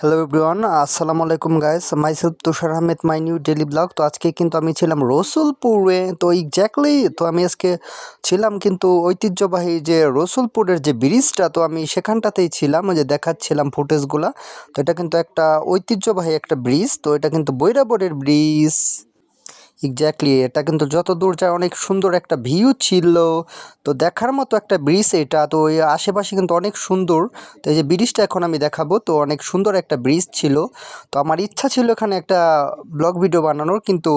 Hello everyone, আসসালামু আলাইকুম guys. Myself Tushar Ahmed, my new daily blog. তো আজকে কিন্তু আমি ছিলাম রসুলপুরে। তো এক্স্যাক্টলি তো আমি আজকে ছিলাম কিন্তু ঐতিহ্যবাহী যে রসুলপুরের যে ব্রিজটা, তো আমি সেখানটাতেই ছিলাম, ওই যে দেখাচ্ছিলাম ফুটেজগুলা। তো এটা কিন্তু একটা ঐতিহ্যবাহী একটা ব্রিজ, তো এটা কিন্তু বৈরাবরের ব্রিজ। এক্স্যাক্টলি এটা কিন্তু যত দূর যায় অনেক সুন্দর একটা ভিউ ছিল। তো দেখার মতো একটা ব্রিজ এটা। তো ওই আশেপাশে কিন্তু অনেক সুন্দর। তো এই যে ব্রিজটা এখন আমি দেখাবো, তো অনেক সুন্দর একটা ব্রিজ ছিল। তো আমার ইচ্ছা ছিল এখানে একটা ব্লগ ভিডিও বানানোর, কিন্তু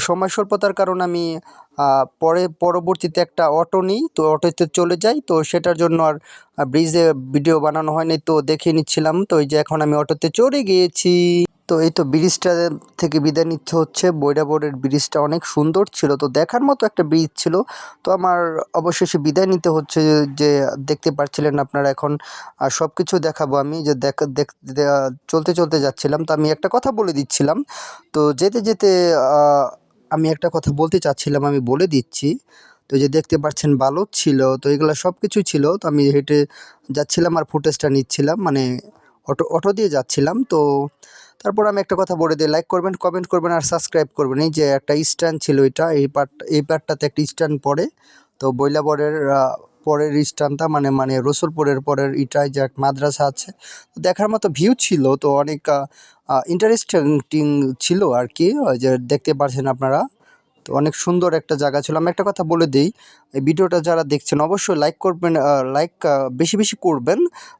সময় স্বল্পতার কারণে আমি পরবর্তীতে একটা অটো নিই, তো অটোতে চলে যাই। তো সেটার জন্য আর ব্রিজে ভিডিও বানানো হয়নি, তো দেখে নিচ্ছিলাম। তো এই যে এখন আমি অটোতে চড়ে গিয়েছি। তো এই তো ব্রিজটা থেকে বিদায় নিতে হচ্ছে। বৈরাবরের ব্রিজটা অনেক সুন্দর ছিল, তো দেখার মতো একটা ব্রিজ ছিল। তো আমার অবশেষে বিদায় নিতে হচ্ছে। যে দেখতে পাচ্ছিলেন আপনারা, এখন সব কিছু দেখাবো আমি। যে চলতে চলতে যাচ্ছিলাম, তো আমি একটা কথা বলে দিচ্ছিলাম। তো যেতে যেতে আমি একটা কথা বলতে চাচ্ছিলাম, আমি বলে দিচ্ছি। তো এই যে দেখতে পাচ্ছেন বালক ছিল, তো এগুলো সব কিছু ছিল। তো আমি হেঁটে যাচ্ছিলাম আর ফুটেজটা নিচ্ছিলাম, মানে অটো দিয়ে যাচ্ছিলাম। তো তারপর আমি একটা কথা বলে দিই, লাইক করবেন, কমেন্ট করবেন আর সাবস্ক্রাইব করবেন। এই যে একটা স্ট্যান্ড ছিল, এটা এই পার্টটাতে একটা স্ট্যান্ড পড়ে। তো বৈলাবরের পরের স্ট্যান্ডটা মানে রসুলপুরের পরের ইটায় যে এক মাদ্রাসা আছে, তো দেখার মতো ভিউ ছিল। তো অনেক ইন্টারেস্টিং ছিল আর কি, ওই যে দেখতে পাচ্ছেন আপনারা। তো অনেক সুন্দর একটা জায়গা ছিল। আমি একটা কথা বলে দিই, এই ভিডিওটা যারা দেখছেন অবশ্যই লাইক করবেন, লাইক বেশি বেশি করবেন,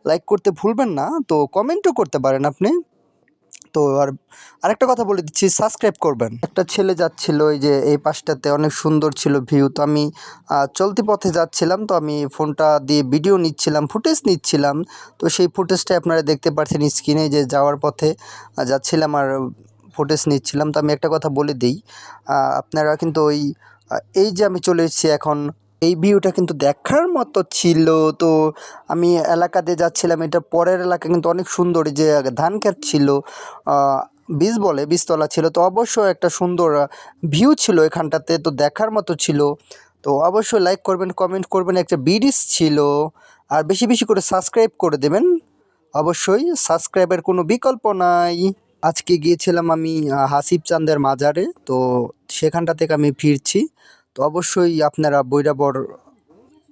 লাইক করতে ভুলবেন না। তো কমেন্টও করতে পারেন আপনি। তো আরেকটা কথা বলে দিচ্ছি, সাবস্ক্রাইব করবেন। একটা ছেলে যাচ্ছিল এই যে এই পাশটাতে, অনেক সুন্দর ছিল ভিউ। তো আমি চলতি পথে যাচ্ছিলাম, তো আমি ফোনটা দিয়ে ভিডিও নিচ্ছিলাম, ফুটেজ নিচ্ছিলাম। তো সেই ফুটেজটা আপনারা দেখতে পাচ্ছেন স্ক্রিনে, যে যাওয়ার পথে যাচ্ছিলাম আর ফুটেজ নিচ্ছিলাম। তো আমি একটা কথা বলে দিই, আপনারা কিন্তু এই যে আমি চলে এসেছি এখন, এই ভিউটা কিন্তু দেখার মতো ছিল। তো আমি এলাকাতে যাচ্ছিলাম, এটা পরের এলাকা কিন্তু অনেক সুন্দর, যে ধান ক্ষেত ছিল, বীজতলা ছিল। তো অবশ্যই একটা সুন্দর ভিউ ছিল এখানটাতে, তো দেখার মতো ছিল। তো অবশ্যই লাইক করবেন, কমেন্ট করবেন। একটা ব্রিজ ছিল, আর বেশি বেশি করে সাবস্ক্রাইব করে দেবেন। অবশ্যই সাবস্ক্রাইবের কোনো বিকল্প নাই। আজকে গিয়েছিলাম আমি হাসিব চাঁদের মাজারে, তো সেখানটা থেকে আমি ফিরছি। তো অবশ্যই আপনারা বৈরাবর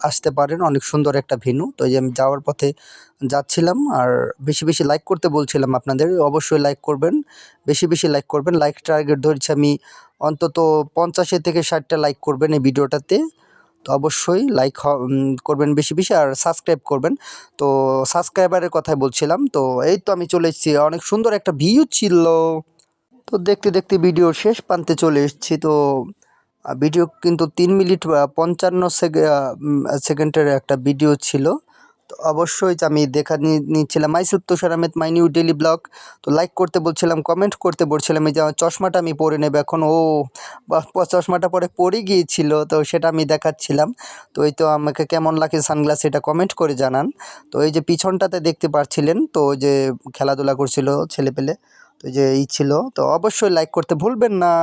আসতে পারেন, অনেক সুন্দর একটা ভেন্যু। তো এই যে আমি যাওয়ার পথে যাচ্ছিলাম, আর বেশি বেশি লাইক করতে বলছিলাম আপনাদের। অবশ্যই লাইক করবেন, বেশি বেশি লাইক করবেন। লাইক টার্গেট ধরেছি আমি অন্তত 50 থেকে 60টা লাইক করবেন এই ভিডিওটাতে। তো অবশ্যই লাইক করবেন বেশি বেশি, আর সাবস্ক্রাইব করবেন। তো সাবস্ক্রাইবারের কথাই বলছিলাম। তো এই তো আমি চলে এসেছি, অনেক সুন্দর একটা ভিউ ছিল। তো দেখতে দেখতে ভিডিওর শেষ প্রান্তে চলে এসেছি। তো ভিডিও কিন্তু 3 মিনিট 55 সেকেন্ডের একটা ভিডিও ছিল। তো অবশ্যই আমি নিচ্ছিলাম myself Tushar Ahmed, my new daily blog. তো লাইক করতে বলছিলাম, কমেন্ট করতে বলছিলাম। এই যে আমার চশমাটা আমি পরে নেব এখন। ও চশমাটা পরে পড়ে গিয়েছিল, তো সেটা আমি দেখাচ্ছিলাম। তো এই তো আমাকে কেমন লাগে সানগ্লাস, এটা কমেন্ট করে জানান। তো এই যে পিছনটাতে দেখতে পাচ্ছিলেন, তো ওই যে খেলাধুলা করছিল ছেলেপেলে, তো এই যে ছিল। তো অবশ্যই লাইক করতে ভুলবেন না।